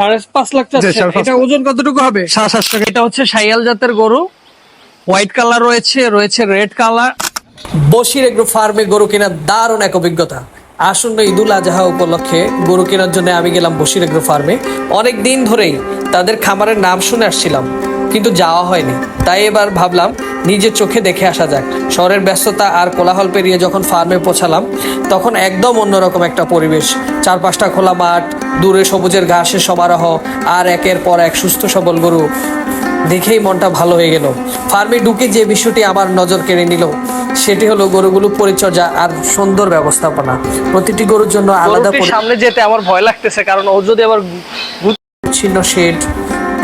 5.5 লাখ চাচ্ছেন। এটা ওজন কতটুকু হবে? 7.5 টাকা। এটা হচ্ছে শাইয়াল জাতের গরু, হোয়াইট কালার রয়েছে রেড কালার। বশির এগ্রো ফার্মে গরু কেনার দারুণ এক অভিজ্ঞতা। আসন্ন ঈদুল আজহা উপলক্ষে গরু কেনার জন্য আমি গেলাম বশির এগ্রো ফার্মে। অনেক দিন ধরেই তাদের খামারের নাম শুনে আসছিলাম, কিন্তু যাওয়া হয়নি। তাই এবার ভাবলাম নিজের চোখে দেখে আসা যাক। শহরের ব্যস্ততা আর কোলাহল পেরিয়ে যখন ফার্মে পৌঁছালাম, তখন একদম অন্যরকম একটা পরিবেশ। চারপাশটা খোলা মাঠ, দূরে সবুজের ঘাসের সমারোহ, আর একের পর এক সুস্থ সবল গরু দেখেই মনটা ভালো হয়ে গেল। ফার্মে ঢুকে যে বিষয়টি আমার নজর কেড়ে নিল, সেটি হলো গরুগুলো পরিচর্যা আর সুন্দর ব্যবস্থাপনা। প্রতিটি গরুর জন্য আলাদা। সামনে যেতে আমার ভয় লাগতেছে, কারণ ও যদি আবার ছিন্ন শেড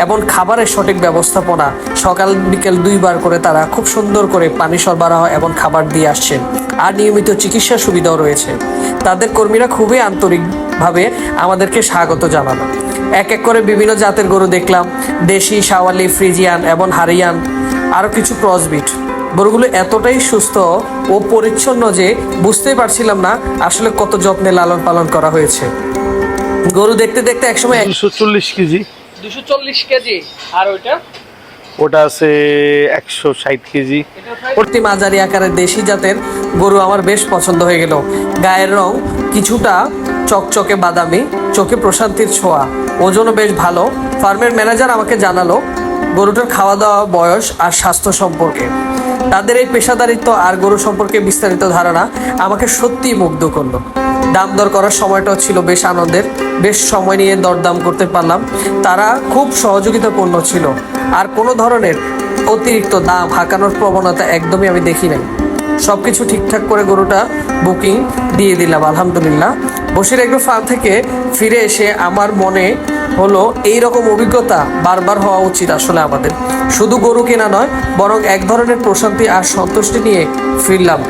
এবং খাবারের সঠিক ব্যবস্থাপনা। সকাল বিকেল 2 বার করে তারা খুব সুন্দর করে পানি সরবরাহ এবং খাবার দিয়ে আসছেন। আর নিয়মিত চিকিৎসা সুবিধাও রয়েছে। তাদের কর্মীরা খুবই আন্তরিকভাবে আমাদেরকে স্বাগত জানালো। এক এক করে বিভিন্ন জাতের গরু দেখলাম, দেশি, শাওয়ালি, ফ্রিজিয়ান এবং হারিয়ান, আরও কিছু ক্রসবিট। গরুগুলো এতটাই সুস্থ ও পরিচ্ছন্ন যে বুঝতেই পারছিলাম না আসলে কত যত্নে লালন পালন করা হয়েছে। গরু দেখতে দেখতে একসময় 240 কেজি। 240 কেজি। আর ওটা আছে 160 কেজি। প্রতি মাঝারি আকারের দেশি জাতের গরু আমার বেশ পছন্দ হয়ে গেল। গায়ের রং কিছুটা চকচকে বাদামি, চোখে প্রশান্তির ছোঁয়া, ওজনও বেশ ভালো। ফার্মের ম্যানেজার আমাকে জানালো গরুটার খাওয়া দাওয়া, বয়স আর স্বাস্থ্য সম্পর্কে। তাদের এই পেশাদারিত্ব আর গরু সম্পর্কে বিস্তারিত ধারণা আমাকে সত্যিই মুগ্ধ করলো। দাম দর করার সময়টাও ছিল বেশ আনন্দের। বেশ সময় নিয়ে দরদাম করতে পারলাম। তারা খুব সহযোগিতাপূর্ণ ছিল, আর কোনো ধরনের অতিরিক্ত দাম হাঁকানোর প্রবণতা একদমই আমি দেখি নাই। সবকিছু ঠিকঠাক করে গরুটা বুকিং দিয়ে দিলাম আলহামদুলিল্লাহ। বশির এগ্রো ফার্ম থেকে ফিরে এসে আমার মনে হলো এইরকম অভিজ্ঞতা বারবার হওয়া উচিত আসলে আমাদের। শুধু গরু কেনা নয়, বরং এক ধরনের প্রশান্তি আর সন্তুষ্টি নিয়ে ফিরলাম।